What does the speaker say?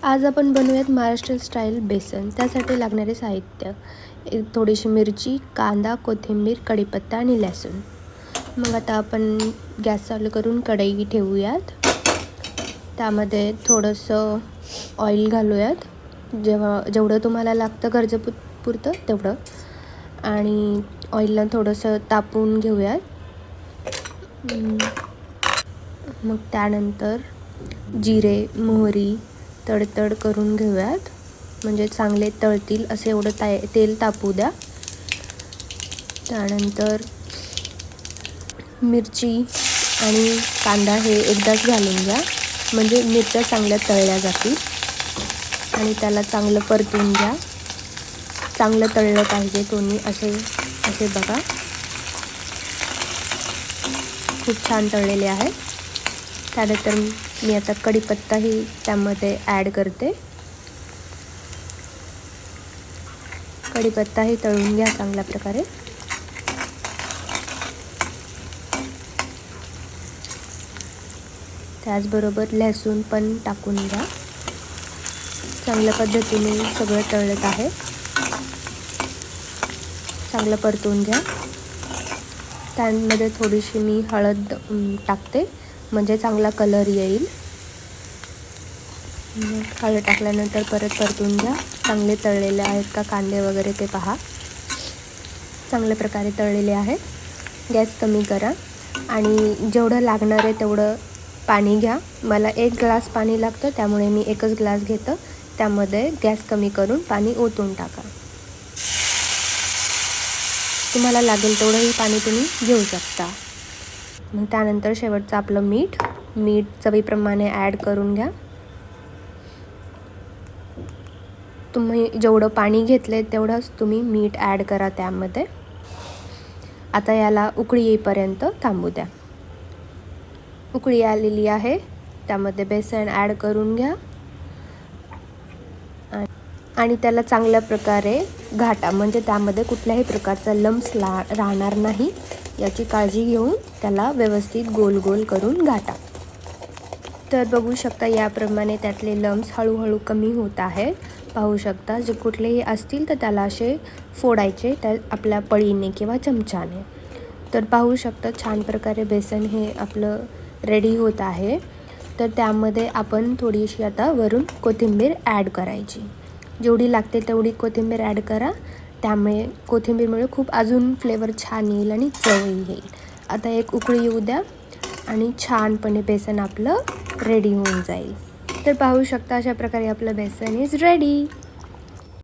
आज आपण बनवूयात महाराष्ट्र स्टाईल बेसन. त्यासाठी लागणारे साहित्य: थोडीशी मिरची, कांदा, कोथिंबीर, कढीपत्ता आणि लसूण. मग आता आपण गॅस चालू करून कढई ठेवूयात. त्यामध्ये थोडंसं ऑइल घालूयात, जेवढं तुम्हाला लागतं गरजेपुरतं तेवढं. आणि ऑइलला थोडंसं तापवून घेऊयात. मग त्यानंतर जिरे, मोहरी तडतड करून घेऊयात, म्हणजे चांगले तळतील असे एवढं तेल तापू द्या. त्यानंतर मिरची आणि कांदा हे एकदाच घालून घ्या, म्हणजे मिरच्या चांगल्या तळल्या जातील. आणि त्याला चांगलं परतून घ्या. चांगलं तळलं पाहिजे दोन्ही असे बघा. खूप छान तळलेले आहे. त्यानंतर मी आता कढीपत्ताही त्यामध्ये ॲड करते. कढीपत्ताही तळून घ्या चांगल्या प्रकारे. त्याचबरोबर लसूण पण टाकून घ्या. चांगल्या पद्धतीने सगळं तळत आहे. चांगलं परतून घ्या. त्यामध्ये थोडीशी मी हळद टाकते, म्हणजे चांगला कलर येईल. हळद टाकल्यानंतर परत परतून घ्या. चांगले तळलेले आहेत का कांदे वगैरे ते पहा. चांगल्या प्रकारे तळलेले आहेत. गॅस कमी करा आणि जेवढं लागणार आहे तेवढं पाणी घ्या. मला 1 ग्लास पाणी लागतं, त्यामुळे मी 1च ग्लास घेतं. त्यामध्ये गॅस कमी करून पाणी ओतून टाका. तुम्हाला लागेल तेवढंही पाणी तुम्ही घेऊ शकता. मग त्यानंतर शेवटचं आपलं मीठ चवीप्रमाणे ॲड करून घ्या. तुम्ही जेवढं पाणी घेतले तेवढंच तुम्ही मीठ ॲड करा त्यामध्ये. आता याला उकळी येईपर्यंत थांबू द्या. उकळी आलेली आहे. त्यामध्ये बेसन ॲड करून घ्या आणि त्याला चांगल्या प्रकारे घाटा, म्हणजे त्यामध्ये कुठल्याही प्रकारचा लम्स राहणार नाही याची काळजी घेऊन त्याला व्यवस्थित गोल गोल करून घाटा. तर बघू शकता याप्रमाणे त्यातले लम्स हळूहळू कमी होत आहेत. पाहू शकता. जे कुठलेही असतील तर त्याला असे फोडायचे त्या आपल्या पळीने किंवा चमच्याने. तर पाहू शकता छान प्रकारे बेसन हे आपलं रेडी होत आहे. तर त्यामध्ये आपण थोडीशी आता वरून कोथिंबीर ॲड करायची. जेवढी लागते तेवढी कोथिंबीर ॲड करा. त्यामुळे कोथिंबीरमुळे खूप अजून फ्लेवर छान येईल आणि चवही येईल. आता एक उकळी येऊ द्या आणि छानपणे बेसन आपलं रेडी होऊन जाईल. तर पाहू शकता अशा प्रकारे आपलं बेसन इज रेडी.